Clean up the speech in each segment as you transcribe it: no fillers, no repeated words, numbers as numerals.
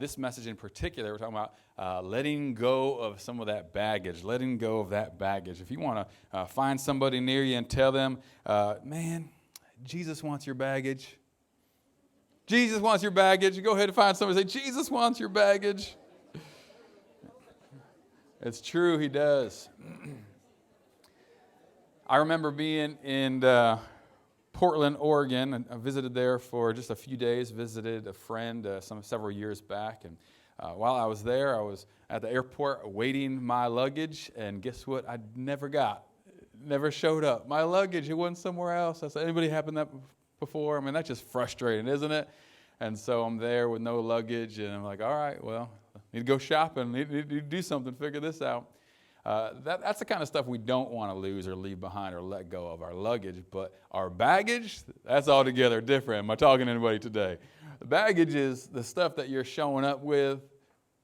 this message in particular, we're talking about letting go of some of that baggage, letting go of that baggage. If you want to find somebody near you and tell them, man, Jesus wants your baggage. Jesus wants your baggage. Go ahead and find somebody and say, Jesus wants your baggage. It's true, he does. I remember being in Portland, Oregon, and I visited there for just a few days, visited a friend several years back. And while I was there, I was at the airport awaiting my luggage, and guess what? I never showed up. My luggage, it went somewhere else. I said, anybody happened that before? I mean, that's just frustrating, isn't it? And so I'm there with no luggage, and I'm like, all right, well, I need to go shopping, need to do something, figure this out. That's the kind of stuff we don't want to lose or leave behind or let go of, our luggage. But our baggage, that's altogether different. Am I talking to anybody today? The baggage is the stuff that you're showing up with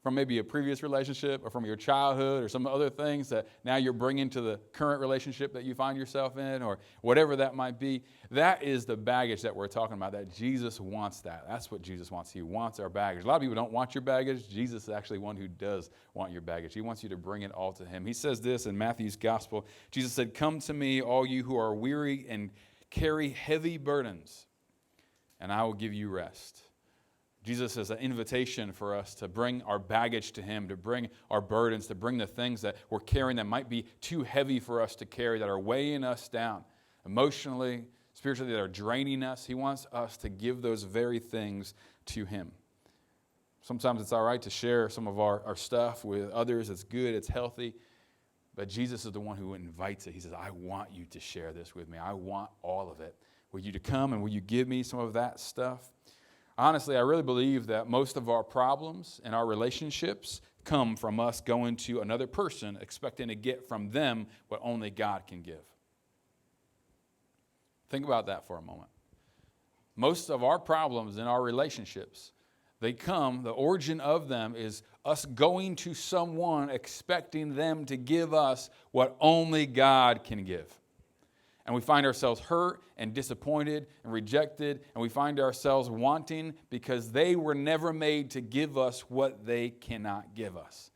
from maybe a previous relationship or from your childhood or some other things that now you're bringing to the current relationship that you find yourself in, or whatever that might be. That is the baggage that we're talking about, that Jesus wants that. That's what Jesus wants. He wants our baggage. A lot of people don't want your baggage. Jesus is actually one who does want your baggage. He wants you to bring it all to him. He says this in Matthew's gospel. Jesus said, "Come to me, all you who are weary and carry heavy burdens, and I will give you rest." Jesus is an invitation for us to bring our baggage to him, to bring our burdens, to bring the things that we're carrying that might be too heavy for us to carry, that are weighing us down emotionally, spiritually, that are draining us. He wants us to give those very things to him. Sometimes it's all right to share some of our stuff with others. It's good, it's healthy. But Jesus is the one who invites it. He says, I want you to share this with me. I want all of it. Will you to come and will you give me some of that stuff? Honestly, I really believe that most of our problems in our relationships come from us going to another person expecting to get from them what only God can give. Think about that for a moment. Most of our problems in our relationships, the origin of them is us going to someone expecting them to give us what only God can give. And we find ourselves hurt and disappointed and rejected, and we find ourselves wanting because they were never made to give us what they cannot give us.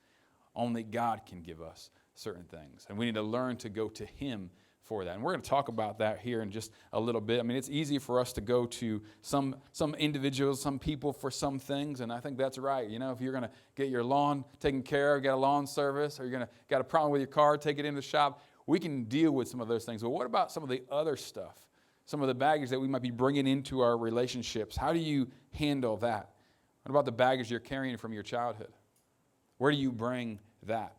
Only God can give us certain things, and we need to learn to go to him for that. And we're going to talk about that here in just a little bit. I mean, it's easy for us to go to some individuals, some people for some things, and I think that's right. You know, if you're going to get your lawn taken care of, get a lawn service, or you're going to got a problem with your car, take it in the shop, we can deal with some of those things. But what about some of the other stuff? Some of the baggage that we might be bringing into our relationships. How do you handle that? What about the baggage you're carrying from your childhood? Where do you bring that?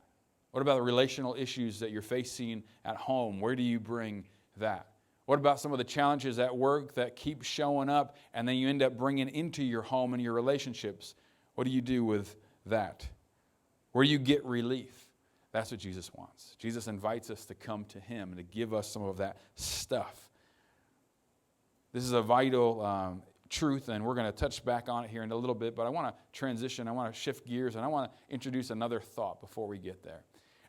What about the relational issues that you're facing at home? Where do you bring that? What about some of the challenges at work that keep showing up and then you end up bringing into your home and your relationships? What do you do with that? Where do you get relief? That's what Jesus wants. Jesus invites us to come to him and to give us some of that stuff. This is a vital truth, and we're going to touch back on it here in a little bit, but I want to transition, I want to shift gears, and I want to introduce another thought before we get there.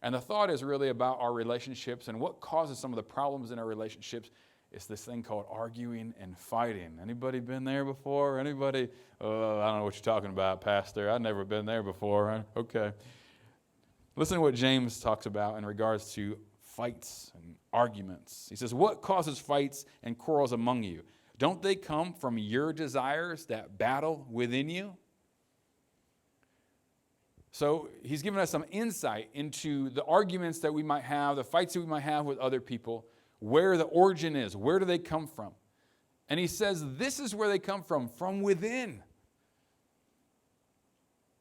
And the thought is really about our relationships and what causes some of the problems in our relationships. It's this thing called arguing and fighting. Anybody been there before? Anybody? I don't know what you're talking about, Pastor. I've never been there before. Okay. Listen to what James talks about in regards to fights and arguments. He says, what causes fights and quarrels among you? Don't they come from your desires that battle within you? So he's given us some insight into the arguments that we might have, the fights that we might have with other people, where the origin is, where do they come from? And he says this is where they come from within.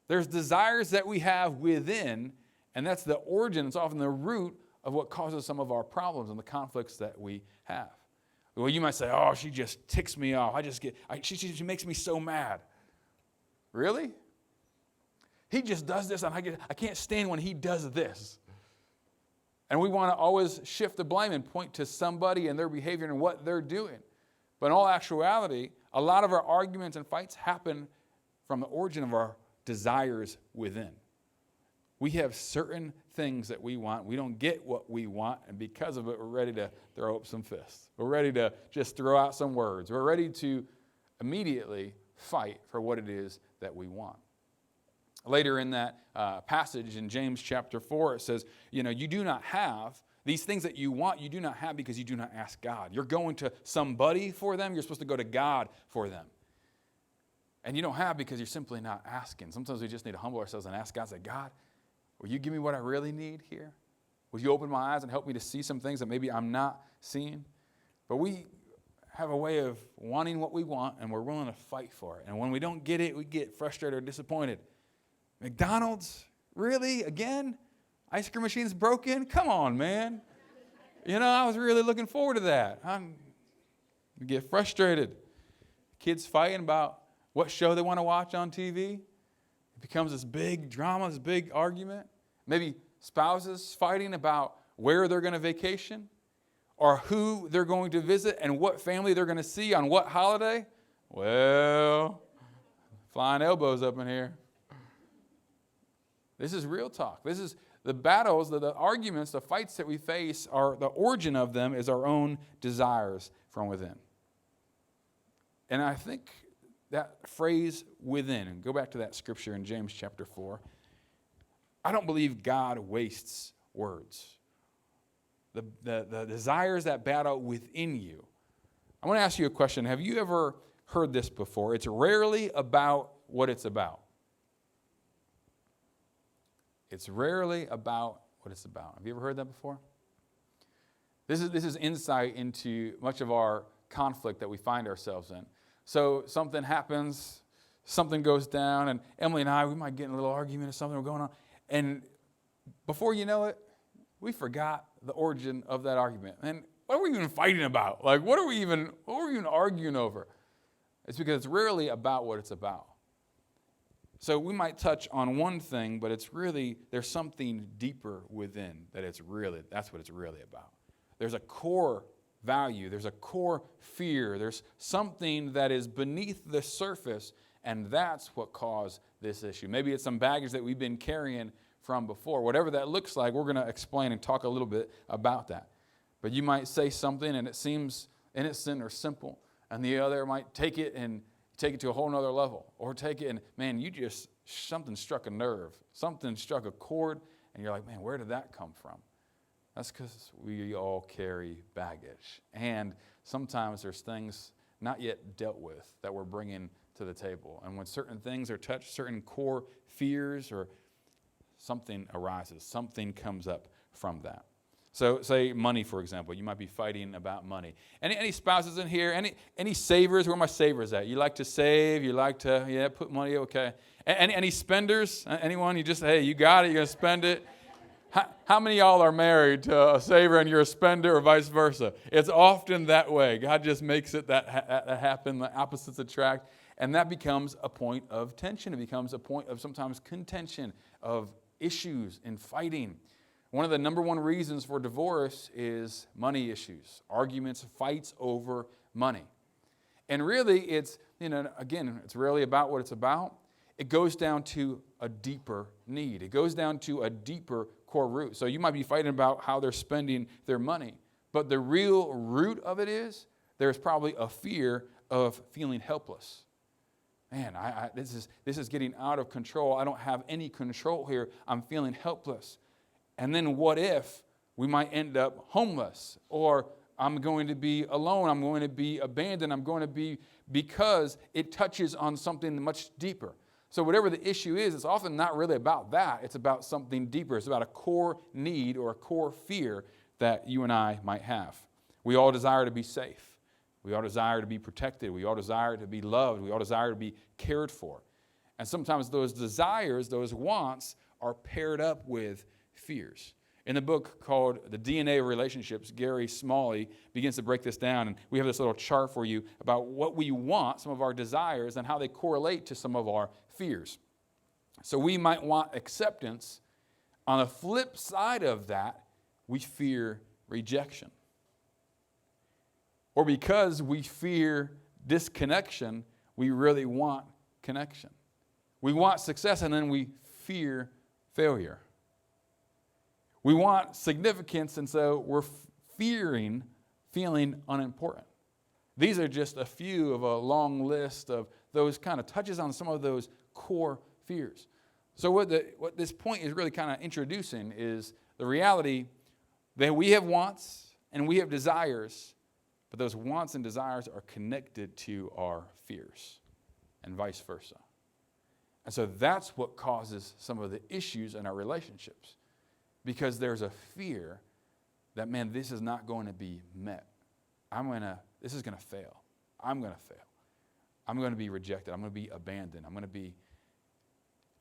There's desires that we have within, and that's the origin, it's often the root of what causes some of our problems and the conflicts that we have. Well, you might say, oh, she just ticks me off. She makes me so mad. Really? He just does this, and I can't stand when he does this. And we want to always shift the blame and point to somebody and their behavior and what they're doing. But in all actuality, a lot of our arguments and fights happen from the origin of our desires within. We have certain things that we want. We don't get what we want, and because of it, we're ready to throw up some fists. We're ready to just throw out some words. We're ready to immediately fight for what it is that we want. Later in that passage in James chapter 4, it says, you do not have these things that you want, you do not have because you do not ask God. You're going to somebody for them. You're supposed to go to God for them. And you don't have because you're simply not asking. Sometimes we just need to humble ourselves and ask God, say, God, will you give me what I really need here? Will you open my eyes and help me to see some things that maybe I'm not seeing? But we have a way of wanting what we want, and we're willing to fight for it. And when we don't get it, we get frustrated or disappointed. McDonald's? Really? Again? Ice cream machine's broken? Come on, man. I was really looking forward to that. We get frustrated. Kids fighting about what show they want to watch on TV. It becomes this big drama, this big argument. Maybe spouses fighting about where they're going to vacation or who they're going to visit and what family they're going to see on what holiday. Well, flying elbows up in here. This is real talk. This is the battles, the arguments, the fights that we face, are the origin of them is our own desires from within. And I think that phrase within, and go back to that scripture in James chapter 4, I don't believe God wastes words. The desires that battle within you. I want to ask you a question. Have you ever heard this before? It's rarely about what it's about. It's rarely about what it's about. Have you ever heard that before? This is insight into much of our conflict that we find ourselves in. So something happens, something goes down, and Emily and I, we might get in a little argument or something going on. And before you know it, we forgot the origin of that argument. And what are we even fighting about? Like, what are we even arguing over? It's because it's rarely about what it's about. So we might touch on one thing, but it's really, there's something deeper within that's what it's really about. There's a core value, there's a core fear, there's something that is beneath the surface, and that's what caused this issue. Maybe it's some baggage that we've been carrying from before. Whatever that looks like, we're going to explain and talk a little bit about that. But you might say something and it seems innocent or simple, and the other might take it to a whole nother level, or take it and, man, something struck a nerve, something struck a chord, and you're like, man, where did that come from? That's because we all carry baggage. And sometimes there's things not yet dealt with that we're bringing to the table. And when certain things are touched, certain core fears, or something arises, something comes up from that. So say money, for example. You might be fighting about money. Any spouses in here? Any savers? Where are my savers at? You like to save? You like to, put money, okay. Any spenders? Anyone? You just, hey, you got it, you're going to spend it. How many of y'all are married to a saver and you're a spender, or vice versa? It's often that way. God just makes it that happen. The opposites attract. And that becomes a point of tension. It becomes a point of sometimes contention, of issues and fighting. One of the number one reasons for divorce is money issues, arguments, fights over money. And really, it's rarely about what it's about. It goes down to a deeper need. It goes down to a deeper core root. So you might be fighting about how they're spending their money, but the real root of it is there's probably a fear of feeling helpless. Man, this is getting out of control. I don't have any control here. I'm feeling helpless. And then what if we might end up homeless, or I'm going to be alone, I'm going to be abandoned, I'm going to be, because it touches on something much deeper. So whatever the issue is, it's often not really about that. It's about something deeper. It's about a core need or a core fear that you and I might have. We all desire to be safe. We all desire to be protected. We all desire to be loved. We all desire to be cared for. And sometimes those desires, those wants, are paired up with fears. In the book called The DNA of Relationships, Gary Smalley begins to break this down, and we have this little chart for you about what we want, some of our desires, and how they correlate to some of our fears. So we might want acceptance. On the flip side of that, we fear rejection. Or because we fear disconnection, we really want connection. We want success, and then we fear failure. We want significance, and so we're feeling unimportant. These are just a few of a long list of those kind of touches on some of those core fears. So what this point is really kind of introducing is the reality that we have wants and we have desires, but those wants and desires are connected to our fears and vice versa. And so that's what causes some of the issues in our relationships, because there's a fear that, man, this is not going to be met. This is going to fail. I'm going to fail. I'm going to be rejected. I'm going to be abandoned.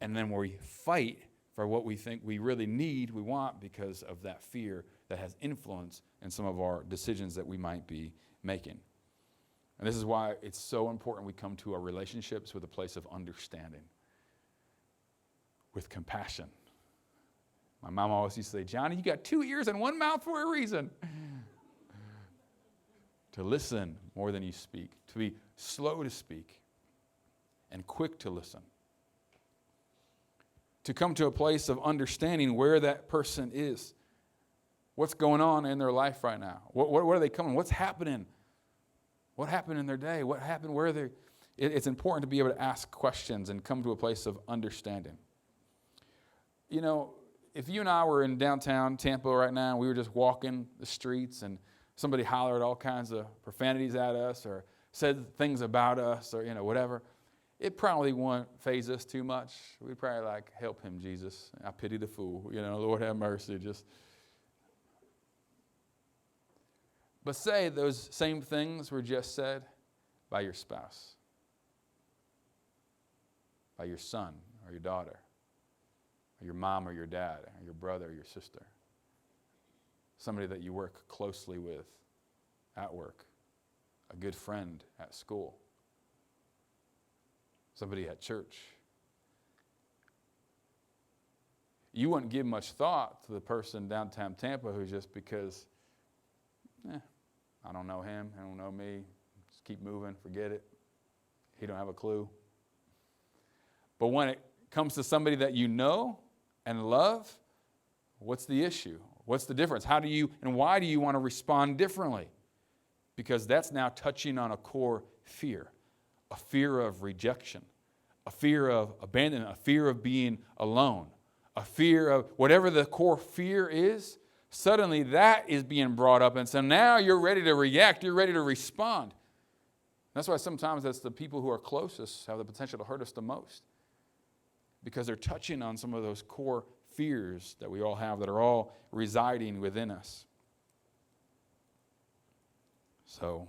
And then we fight for what we think we really need, we want, because of that fear that has influence in some of our decisions that we might be making. And this is why it's so important we come to our relationships with a place of understanding, with compassion. My mom always used to say, Johnny, you got 2 ears and 1 mouth for a reason. To listen more than you speak, to be slow to speak and quick to listen. To come to a place of understanding where that person is. What's going on in their life right now? What are they coming? What's happening? What happened in their day? What happened? Where are they? It's important to be able to ask questions and come to a place of understanding. You know, if you and I were in downtown Tampa right now, and we were just walking the streets and somebody hollered all kinds of profanities at us or said things about us or, whatever, it probably won't faze us too much. We'd probably help him, Jesus. I pity the fool. Lord have mercy. But say those same things were just said by your spouse, by your son or your daughter, or your mom or your dad, or your brother or your sister, somebody that you work closely with at work, a good friend at school, somebody at church. You wouldn't give much thought to the person downtown Tampa who's just because, I don't know him, I don't know me, just keep moving, forget it. He don't have a clue. But when it comes to somebody that you know and love, what's the issue? What's the difference? How do you and why do you want to respond differently? Because that's now touching on a core fear, a fear of rejection, a fear of abandonment, a fear of being alone, a fear of whatever the core fear is. Suddenly that is being brought up, and so now you're ready to react, you're ready to respond. That's why sometimes that's the people who are closest have the potential to hurt us the most, because they're touching on some of those core fears that we all have that are all residing within us. So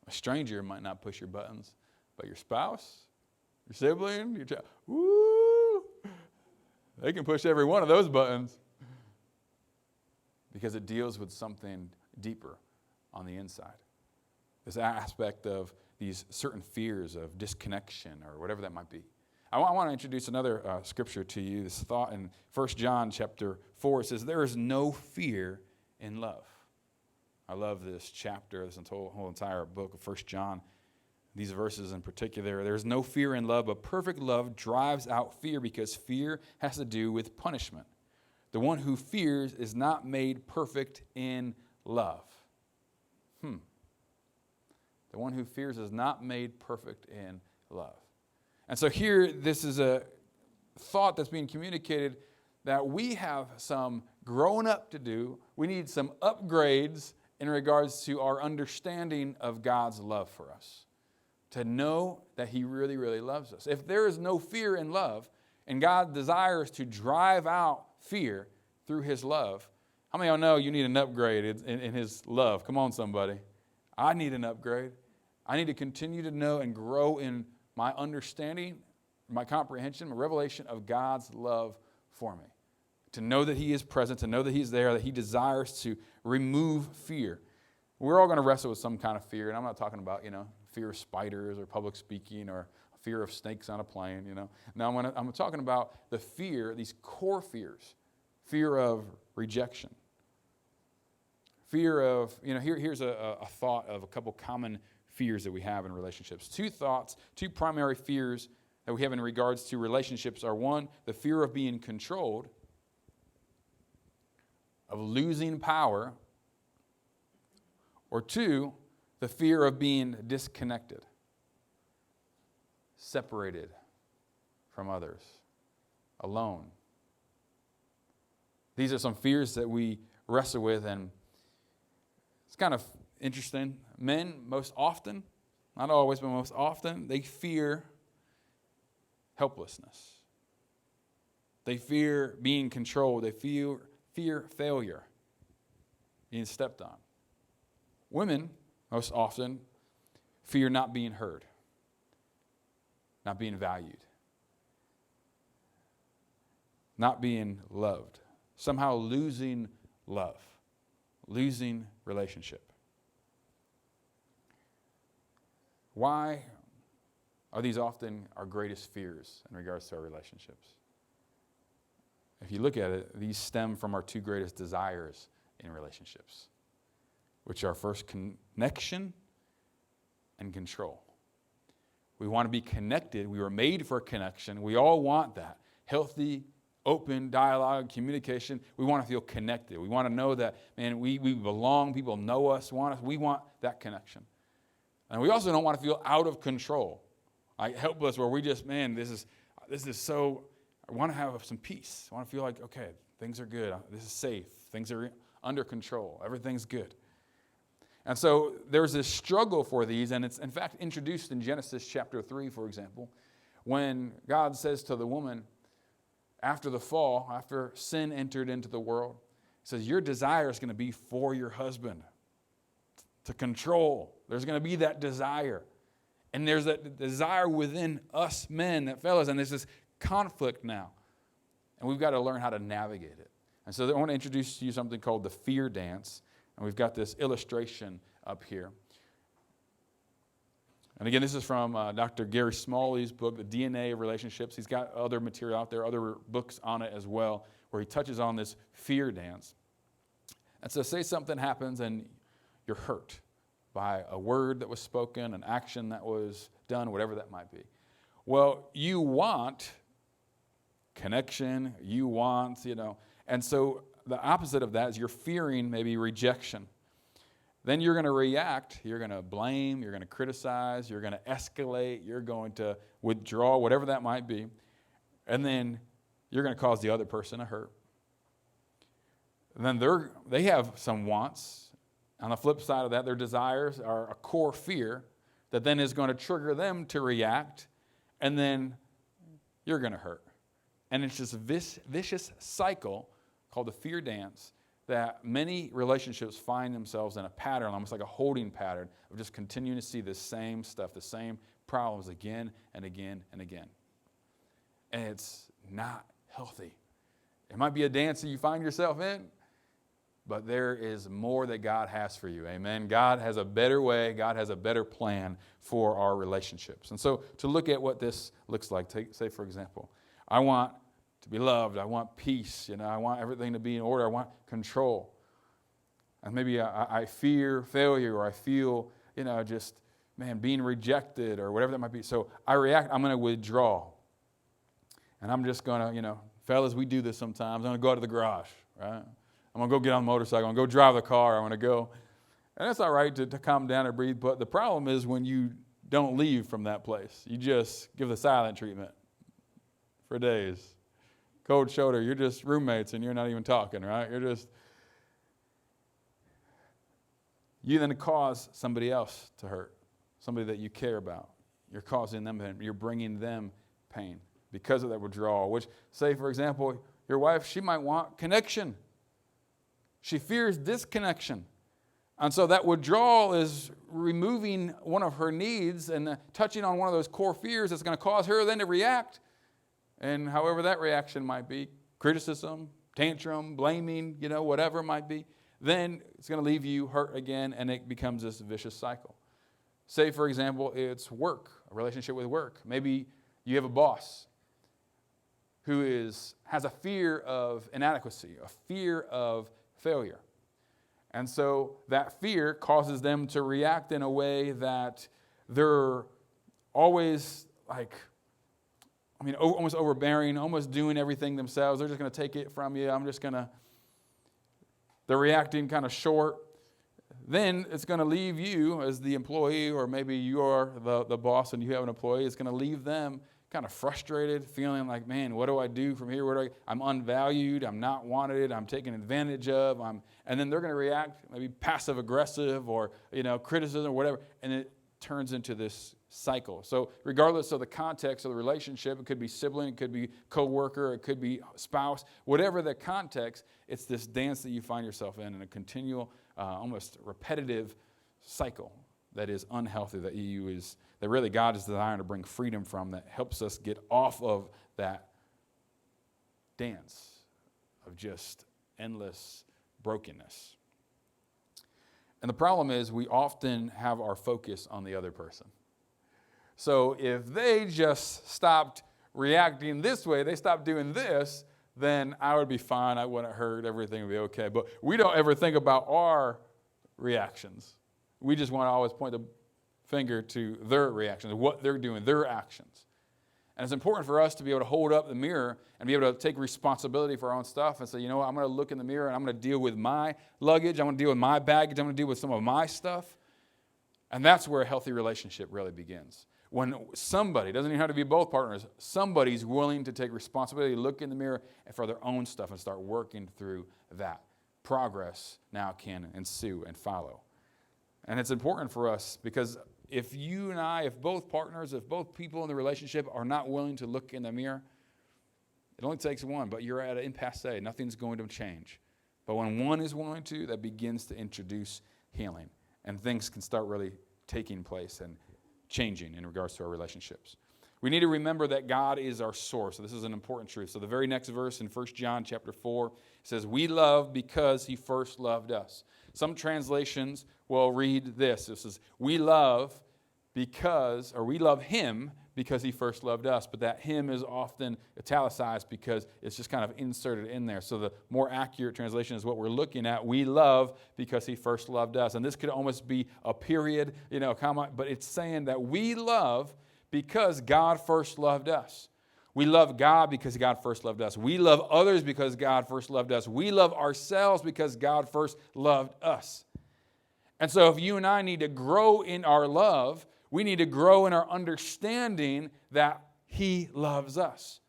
a stranger might not push your buttons, but your spouse, your sibling, your child, they can push every one of those buttons, because it deals with something deeper on the inside. This aspect of these certain fears of disconnection or whatever that might be. I want to introduce another scripture to you, this thought in 1 John chapter 4. It says, there is no fear in love. I love this chapter, this whole entire book of 1 John. These verses in particular, there's no fear in love, but perfect love drives out fear, because fear has to do with punishment. The one who fears is not made perfect in love. The one who fears is not made perfect in love. And so here, this is a thought that's being communicated that we have some growing up to do. We need some upgrades in regards to our understanding of God's love for us, to know that He really, really loves us. If there is no fear in love, and God desires to drive out fear through His love, how many of y'all know you need an upgrade in His love? Come on, somebody. I need an upgrade. I need to continue to know and grow in my understanding, my comprehension, my revelation of God's love for me. To know that He is present, to know that He's there, that He desires to remove fear. We're all going to wrestle with some kind of fear, and I'm not talking about, fear of spiders or public speaking or fear of snakes on a plane, Now I'm talking about the fear, these core fears. Fear of rejection. Fear of, here's a thought of a couple common fears that we have in relationships. Two primary fears that we have in regards to relationships are, one, the fear of being controlled, of losing power, or two, the fear of being disconnected, separated from others. alone. These are some fears that we wrestle with, and it's kind of interesting. Men, most often, not always, but most often, they fear helplessness. They fear being controlled. They fear failure, being stepped on. Women, most often, fear not being heard, not being valued, not being loved, somehow losing love, losing relationship. Why are these often our greatest fears in regards to our relationships? If you look at it, these stem from our two greatest desires in relationships, which are first connection and control. We want to be connected. We were made for connection. We all want that. Healthy, open dialogue, communication. We want to feel connected. We want to know that, man, we belong. People know us, want us. We want that connection. And we also don't want to feel out of control. Like helpless, where we just, man, this is so, I want to have some peace. I want to feel like, okay, things are good. This is safe. Things are under control. Everything's good. And so there's this struggle for these, and it's in fact introduced in Genesis chapter 3, for example, when God says to the woman, after the fall, after sin entered into the world, he says, your desire is going to be for your husband, to control. There's going to be that desire. And there's that desire within us men, that fellas, and there's this conflict now. And we've got to learn how to navigate it. And so I want to introduce to you something called the fear dance. And we've got this illustration up here. And again, this is from Dr. Gary Smalley's book, The DNA of Relationships. He's got other material out there, other books on it as well, where he touches on this fear dance. And so say something happens and you're hurt by a word that was spoken, an action that was done, whatever that might be. Well, you want connection, and so the opposite of that is you're fearing maybe rejection. Then you're going to react, you're going to blame, you're going to criticize, you're going to escalate, you're going to withdraw, whatever that might be. And then you're going to cause the other person a hurt. And then they have some wants. On the flip side of that, their desires are a core fear that then is going to trigger them to react, and then you're going to hurt. And it's this vicious cycle called the fear dance that many relationships find themselves in a pattern, almost like a holding pattern of just continuing to see the same stuff, the same problems again and again and again. And it's not healthy. It might be a dance that you find yourself in, but there is more that God has for you. Amen. God has a better way. God has a better plan for our relationships. And so to look at what this looks like, say for example, I want to be loved. I want peace. I want everything to be in order. I want control. And maybe I fear failure, or I feel, just, being rejected or whatever that might be. So I react. I'm going to withdraw. And I'm just going to, fellas, we do this sometimes. I'm going to go out to the garage, right? I'm going to go get on the motorcycle. I'm going to go drive the car. I'm going to go. And it's all right to calm down and breathe. But the problem is when you don't leave from that place. You just give the silent treatment for days. Cold shoulder. You're just roommates and you're not even talking, right? You then cause somebody else to hurt. Somebody that you care about. You're causing them pain. You're bringing them pain because of that withdrawal. Which, say, for example, your wife, she might want connection. She fears disconnection. And so that withdrawal is removing one of her needs and touching on one of those core fears that's going to cause her then to react. And however that reaction might be, criticism, tantrum, blaming, whatever it might be, then it's going to leave you hurt again, and it becomes this vicious cycle. Say, for example, it's work, a relationship with work. Maybe you have a boss who has a fear of inadequacy, a fear of failure. And so that fear causes them to react in a way that they're always almost overbearing, almost doing everything themselves. They're just going to take it from you. They're reacting kind of short. Then it's going to leave you as the employee, or maybe you're the boss and you have an employee. It's going to leave them kind of frustrated, feeling like, man, what do I do from here? I'm unvalued, I'm not wanted, I'm taken advantage of, and then they're going to react maybe passive aggressive or criticism or whatever, and it turns into this cycle. So regardless of the context of the relationship, it could be sibling, it could be coworker, it could be spouse, whatever the context, it's this dance that you find yourself in a continual, almost repetitive cycle that is unhealthy, that really God is designed to bring freedom from, that helps us get off of that dance of just endless brokenness. And the problem is we often have our focus on the other person. So if they just stopped reacting this way, they stopped doing this, then I would be fine, I wouldn't hurt, everything would be okay. But we don't ever think about our reactions. We just want to always point the finger to their reactions, what they're doing, their actions. And it's important for us to be able to hold up the mirror and be able to take responsibility for our own stuff and say, you know what, I'm going to look in the mirror and I'm going to deal with my luggage, I'm going to deal with my baggage, I'm going to deal with some of my stuff. And that's where a healthy relationship really begins. When somebody, doesn't even have to be both partners, somebody's willing to take responsibility, look in the mirror for their own stuff and start working through that. Progress now can ensue and follow. And it's important for us because if you and I, if both partners, if both people in the relationship are not willing to look in the mirror, it only takes one, but you're at an impasse. Nothing's going to change. But when one is willing to, that begins to introduce healing. And things can start really taking place and changing in regards to our relationships. We need to remember that God is our source. So this is an important truth. So the very next verse in 1 John chapter 4 says, we love because he first loved us. Some translations will read this. It says, we love him because he first loved us. But that him is often italicized because it's just kind of inserted in there. So the more accurate translation is what we're looking at. We love because he first loved us. And this could almost be a period, comma, but it's saying that we love because God first loved us. We love God because God first loved us. We love others because God first loved us. We love ourselves because God first loved us. And so if you and I need to grow in our love, we need to grow in our understanding that he loves us.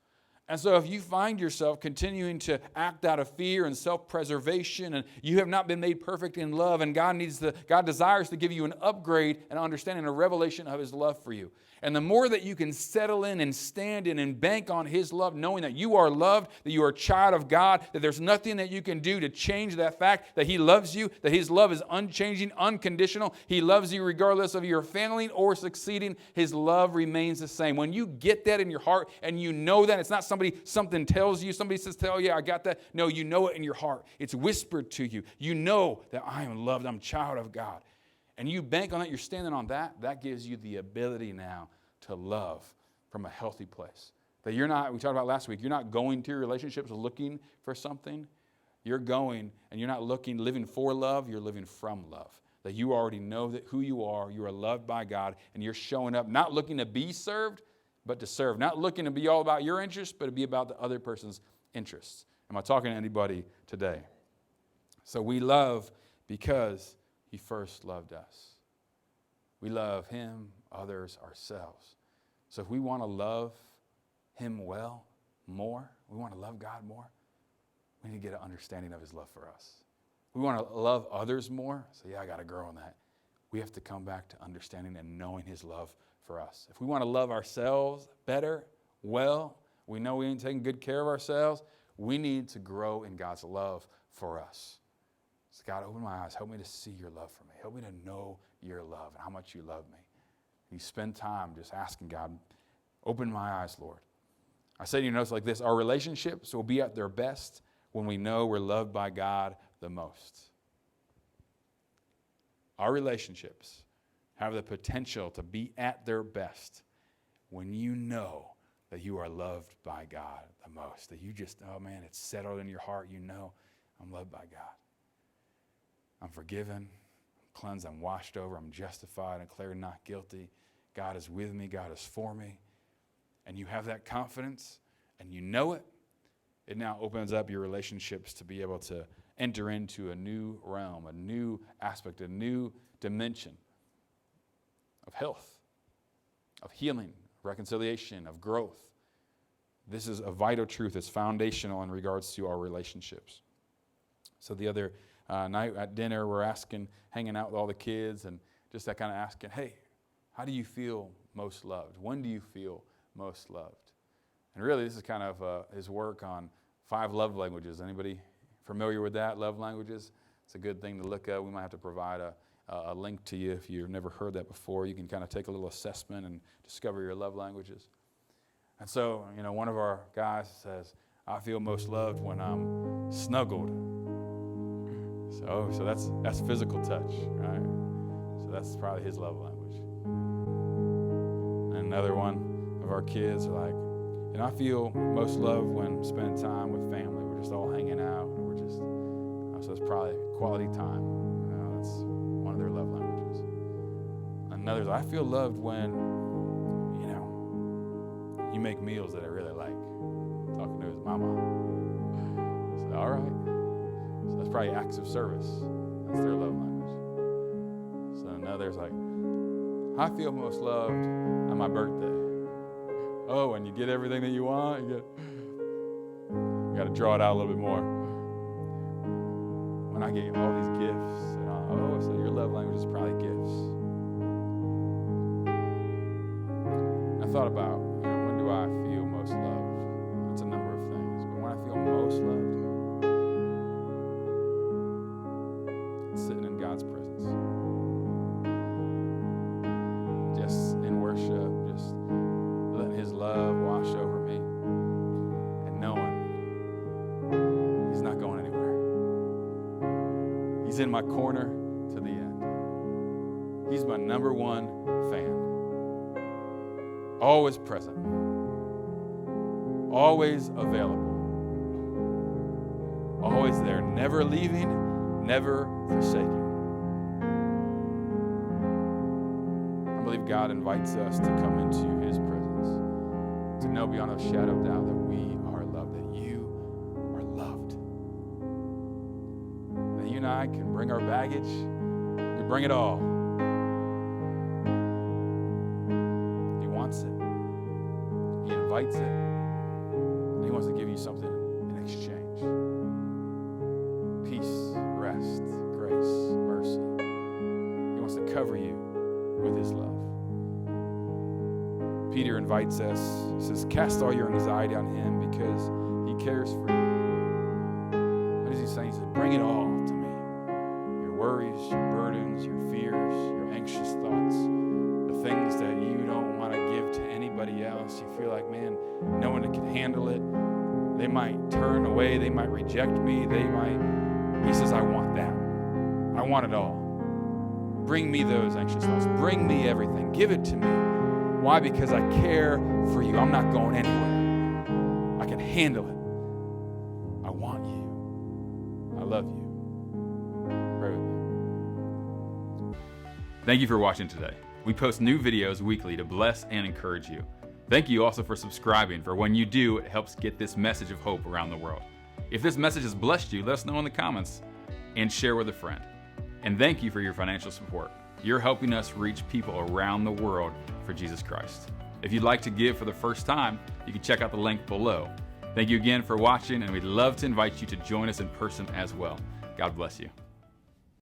And so if you find yourself continuing to act out of fear and self-preservation and you have not been made perfect in love and God desires to give you an upgrade and understanding, a revelation of his love for you. And the more that you can settle in and stand in and bank on his love, knowing that you are loved, that you are a child of God, that there's nothing that you can do to change that fact, that he loves you, that his love is unchanging, unconditional. He loves you regardless of your failing or succeeding. His love remains the same. When you get that in your heart and you know that, it's not something tells you, somebody says, oh yeah, I got that. No, you know it in your heart. It's whispered to you. You know that I am loved, I'm a child of God. And you bank on that, you're standing on that, that gives you the ability now to love from a healthy place. That we talked about last week, you're not going to your relationships looking for something. You're going and you're not living for love, you're living from love. That you already know that who you are loved by God, and you're showing up not looking to be served, but to serve. Not looking to be all about your interests, but to be about the other person's interests. Am I talking to anybody today? So we love because he first loved us. We love him, others, ourselves. So if we want to love him well, more, we want to love God more, we need to get an understanding of his love for us. We want to love others more. So yeah, I got to grow in that. We have to come back to understanding and knowing his love for us. If we want to love ourselves better, well, we know we ain't taking good care of ourselves, we need to grow in God's love for us. So God, open my eyes. Help me to see your love for me. Help me to know your love and how much you love me. You spend time just asking God, open my eyes, Lord. I say to you notes like this, our relationships will be at their best when we know we're loved by God the most. Our relationships have the potential to be at their best when you know that you are loved by God the most. That you just, oh man, it's settled in your heart. You know, I'm loved by God. I'm forgiven, I'm cleansed, I'm washed over, I'm justified, I'm declared not guilty. God is with me, God is for me. And you have that confidence and you know it. It now opens up your relationships to be able to enter into a new realm, a new aspect, a new dimension of health, of healing, reconciliation, of growth. This is a vital truth. It's foundational in regards to our relationships. So the other night at dinner, we're hanging out with all the kids, and just that kind of asking, hey, how do you feel most loved? When do you feel most loved? And really, this is kind of his work on 5 love languages. Anybody familiar with that, love languages? It's a good thing to look at. We might have to provide a link to you if you've never heard that before. You can kind of take a little assessment and discover your love languages. And so, one of our guys says, I feel most loved when I'm snuggled. So that's physical touch, right? So that's probably his love language. And another one of our kids are like, I feel most loved when spending time with family. We're just all hanging out. So it's probably quality time. That's one of their love languages. Another's, I feel loved when, you make meals that I really like. Talking to his mama. So, all right. So that's probably acts of service. That's their love language. So another's like, I feel most loved on my birthday. Oh, and you get everything that you want. You got to draw it out a little bit more. When I get all these gifts, and so your love language is probably gifts. I thought about, when do I feel most loved? That's a number of things, but when I feel most loved, it's sitting in God's presence. Just in worship, just letting His love wash over me, and knowing He's not going anywhere. He's in my corner to the end. He's my number one fan. Always present. Always available. Always there. Never leaving, never forsaking. I believe God invites us to come into His presence, to know beyond a shadow of doubt that we are loved, that you are loved. That you and I can bring our baggage. We bring it all. He wants it. He invites it. And He wants to give you something in exchange. Peace, rest, grace, mercy. He wants to cover you with His love. Peter invites us, he says, cast all your anxiety on Him because He cares for you. What is He saying? He said, bring it all to me. Your worries, your burdens, your fears, your anxious thoughts, the things that you don't want to give to anybody else. You feel like, man, no one can handle it. They might turn away. They might reject me. He says, I want that. I want it all. Bring me those anxious thoughts. Bring me everything. Give it to me. Why? Because I care for you. I'm not going anywhere. I can handle it. I want you. I love you. Pray with me. Thank you for watching today. We post new videos weekly to bless and encourage you. Thank you also for subscribing, for when you do, it helps get this message of hope around the world. If this message has blessed you, let us know in the comments and share with a friend. And thank you for your financial support. You're helping us reach people around the world for Jesus Christ. If you'd like to give for the first time, you can check out the link below. Thank you again for watching, and we'd love to invite you to join us in person as well. God bless you.